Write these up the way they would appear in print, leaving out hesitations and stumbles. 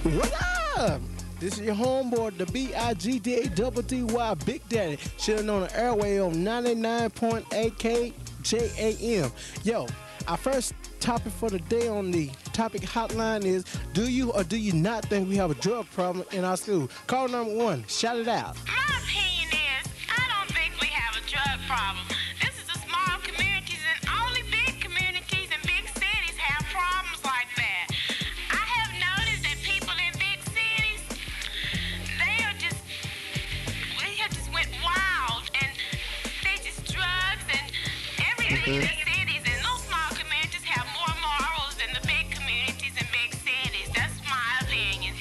What up? This is your homeboy, the B-I-G-D-A-double-D-Y, Big Daddy, chilling on the airway on 99.8 KJAM. Yo, our first topic for the day on the topic hotline is, do you or do you not think we have a drug problem in our school? Call number 1, shout it out. My opinion is, I don't think we have a drug problem. This is a small communities, and only big communities and big cities have problems like that. I have noticed that people in big cities, they have just went wild, and they just drugs and everything in the cities, and those small communities have more morals than the big communities and big cities. That's my opinion.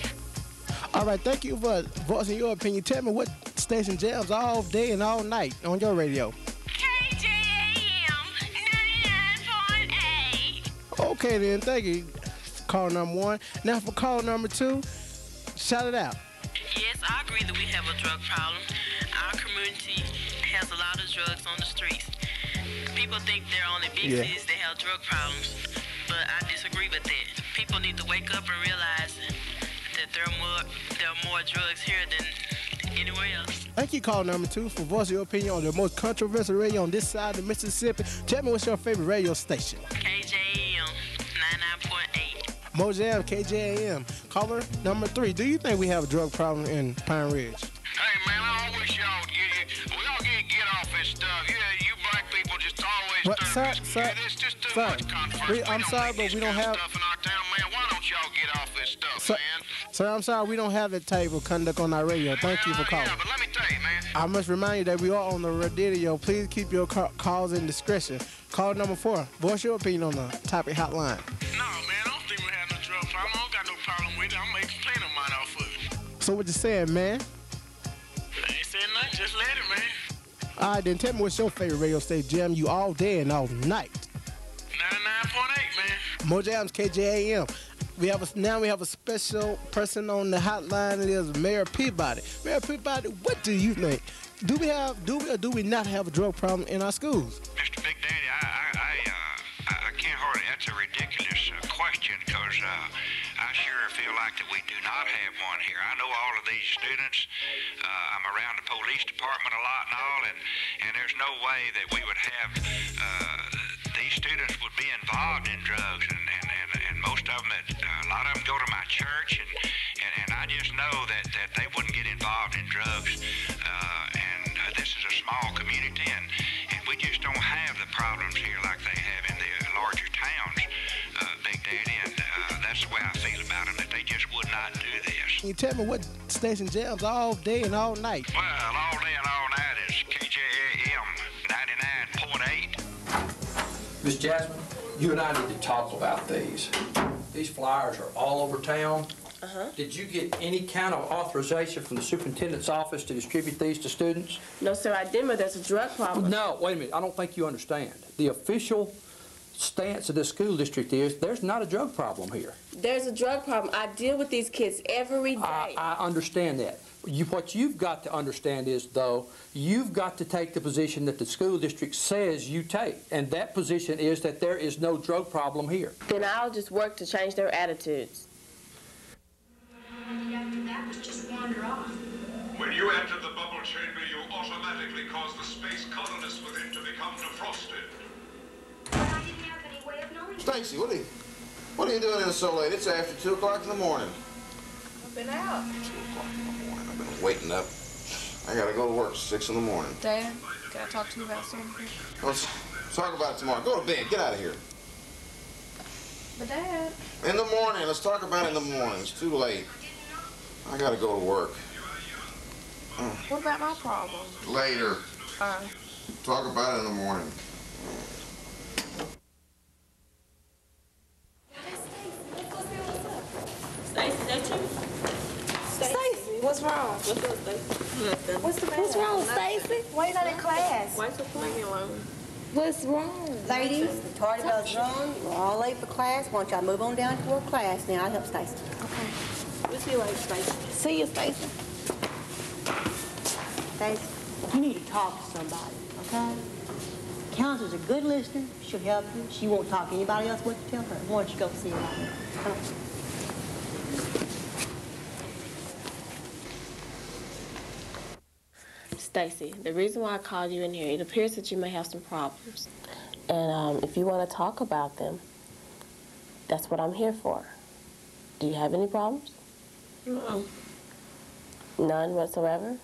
All right, thank you for voicing your opinion. Tell me what station jams all day and all night on your radio. KJAM 99.8. Okay then, thank you. Call number 1. Now for call number 2, shout it out. Yes, I agree that we have a drug problem. Our community has a lot of drugs on the streets. People think they're only big cities that have drug problems, but I disagree with that. People need to wake up and realize that there are more drugs here than anywhere else. Thank you, call number 2, for voicing your opinion on the most controversial radio on this side of Mississippi. Tell me what's your favorite radio station. KJM 99.8. Mojam, KJAM. Caller number 3, do you think we have a drug problem in Pine Ridge? Hey, man, I wish y'all get off this stuff. Yeah, you black people just always What, stir sir, it's just too sir, much controversy. I'm sorry, but we don't have... stuff in our town, man. Why don't y'all get off this stuff, Sir, man? sir, I'm sorry, we don't have that type of conduct on our radio. Thank you for calling. Yeah, but let me tell you, man. I must remind you that we are on the radio. Please keep your calls in discretion. Call number 4. Voice your opinion on the topic hotline. No, man, I don't think we have no drug problem. I don't got no problem with it. I'm making plenty of mine off of it. So what you saying, man? I ain't saying nothing. Just let it, man. All right, then tell me what's your favorite radio station, jam you all day and all night. 99.8, man. Mojam's KJAM. We have a special person on the hotline. It is Mayor Peabody. Mayor Peabody, what do you think? Do we or do we not have a drug problem in our schools? Mr. Big Daddy, I can't hardly. That's a ridiculous question, because I sure feel like that we do not have one here. I know all of these students. I'm around the police department a lot and all, and there's no way that we would have these students would be involved in drugs, and most of them, a lot of them go to my church, and I just know that they wouldn't get involved in drugs. This is a small community, and we just don't have the problems here like they have in the larger towns, Big Daddy, and that's the way I feel about them, that they just would not do this. Can you tell me what station jams all day and all night? Well, all day and all night is KJAM 99.8. Miss Jasmine, you and I need to talk about these. These flyers are all over town. Did you get any kind of authorization from the superintendent's office to distribute these to students? No, sir, I didn't, but there's a drug problem. No, wait a minute. I don't think you understand. The official stance of the school district is there's not a drug problem here. There's a drug problem. I deal with these kids every day. I understand that. What you've got to understand is, though, you've got to take the position that the school district says you take, and that position is that there is no drug problem here. Then I'll just work to change their attitudes. After that, we just wander off. When you enter the bubble chamber, you automatically cause the space colonists within to become defrosted. But I didn't have any way of knowing. Stacy, what are you doing in so late? It's after 2 o'clock in the morning. I've been out. 2 o'clock in the morning. I've been waiting up. I gotta go to work at 6 in the morning. Dad, can I talk to you about something? Let's talk about it tomorrow. Go to bed. Get out of here. But Dad. In the morning. Let's talk about it in the morning. It's too late. I gotta go to work. What about my problem? Later. Talk about it in the morning. Stacy, that you? Stacy, what's wrong? What's up, Stacy? What's wrong, Stacy? Why you not in class? Why so playing alone? What's wrong? Ladies, the tardy bell's rung. We're all late for class. Why don't y'all move on down to our class now? I'll help Stacy. Okay. We'll see you later, Stacy. See you, Stacy. Stacy, you need to talk to somebody, okay? Counselor's a good listener. She'll help you. She won't talk to anybody else what to tell her. Why don't you go see her right now? Come on. Stacy, the reason why I called you in here, it appears that you may have some problems. And if you want to talk about them, that's what I'm here for. Do you have any problems? No. None whatsoever?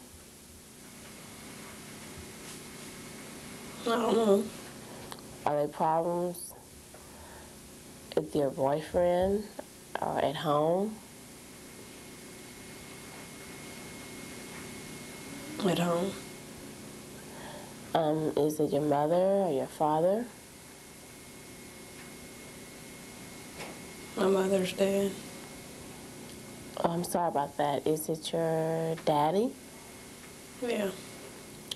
I don't know. Are there problems with your boyfriend or at home? At home. Is it your mother or your father? My mother's dead. Oh, I'm sorry about that. Is it your daddy? Yeah.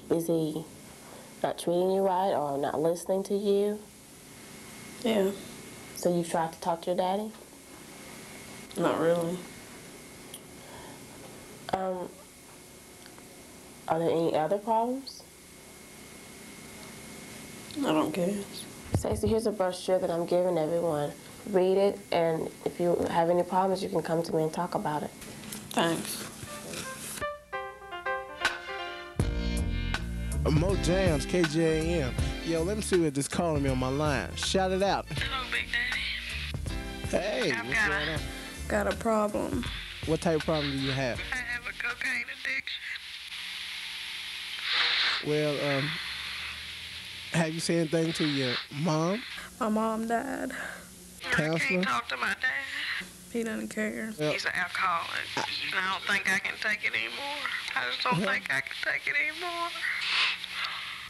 Is he not treating you right or not listening to you? Yeah. So you've tried to talk to your daddy? Not really. Are there any other problems? I don't guess. Stacey, here's a brochure that I'm giving everyone. Read it, and if you have any problems, you can come to me and talk about it. Thanks. Mo Jams, KJAM. Yo, let me see what this calling me on my line. Shout it out. Hello, Big Daddy. Hey, what's going on? Got a problem. What type of problem do you have? I have a cocaine addiction. Well, have you said anything to your mom? My mom died. I can't talk to my dad. He doesn't care. He's an alcoholic, and I don't think I can take it anymore. I just don't think I can take it anymore.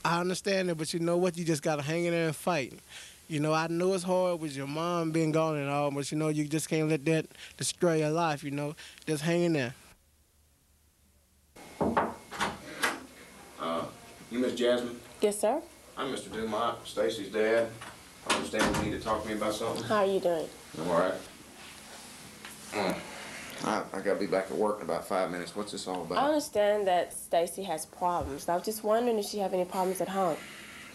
I understand it, but you know what? You just got to hang in there and fight. You know, I know it's hard with your mom being gone and all, but you know, you just can't let that destroy your life, you know. Just hang in there. You Miss Jasmine? Yes, sir. I'm Mr. Dumont, Stacy's dad. I understand you need to talk to me about something. How are you doing? I'm all right. I gotta be back at work in about 5 minutes. What's this all about? I understand that Stacy has problems. I was just wondering if she have any problems at home.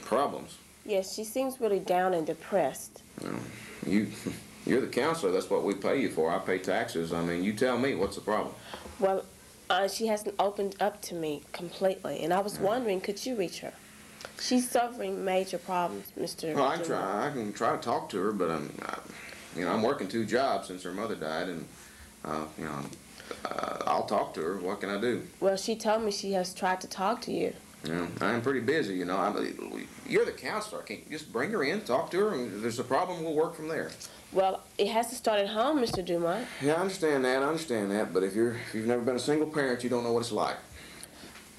Problems? Yes, she seems really down and depressed. You're the counselor. That's what we pay you for. I pay taxes. I mean, you tell me. What's the problem? Well, she hasn't opened up to me completely, and I was wondering, could you reach her? She's suffering major problems, Mr. Well, I can try to talk to her, but I'm working 2 jobs since her mother died, and I'll talk to her. What can I do? Well, she told me she has tried to talk to you. Yeah, I'm pretty busy, you know. You're the counselor. Can't you just bring her in, talk to her, and if there's a problem, we'll work from there. Well, it has to start at home, Mr. Dumont. Yeah, I understand that, but if you've never been a single parent, you don't know what it's like.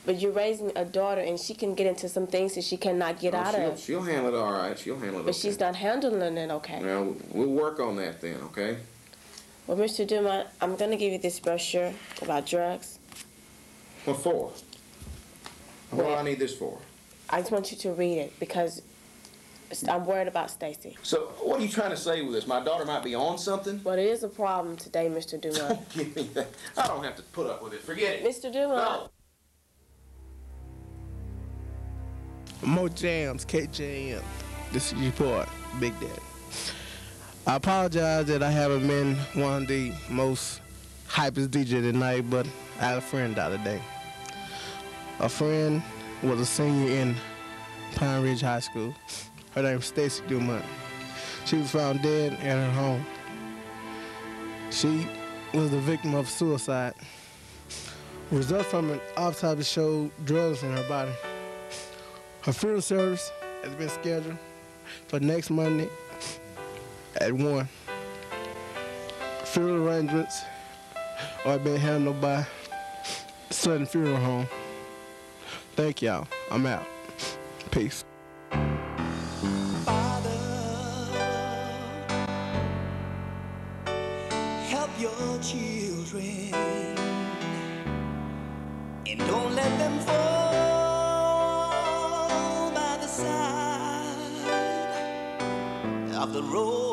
But you're raising a daughter, and she can get into some things that she cannot get out of. She'll handle it all right. She'll handle it But okay. she's not handling it okay. Well, we'll work on that then, okay? Well, Mr. Dumont, I'm going to give you this brochure about drugs. What for? What do I need this for? I just want you to read it because I'm worried about Stacy. So, what are you trying to say with this? My daughter might be on something? Well, it is a problem today, Mr. Dumont. Don't give me that. I don't have to put up with it. Forget it. Mr. Dumont. No. Mo Jams, KJM. This is your boy, Big Daddy. I apologize that I haven't been one of the most hypest DJ tonight, but I had a friend die today. A friend was a senior in Pine Ridge High School. Her name was Stacy Dumont. She was found dead at her home. She was the victim of suicide. Results from an autopsy showed drugs in her body. Her funeral service has been scheduled for next Monday at 1. Funeral arrangements are being handled by Sutton Funeral Home. Thank y'all. I'm out. Peace. Father, help your children and don't let them fall by the side of the road.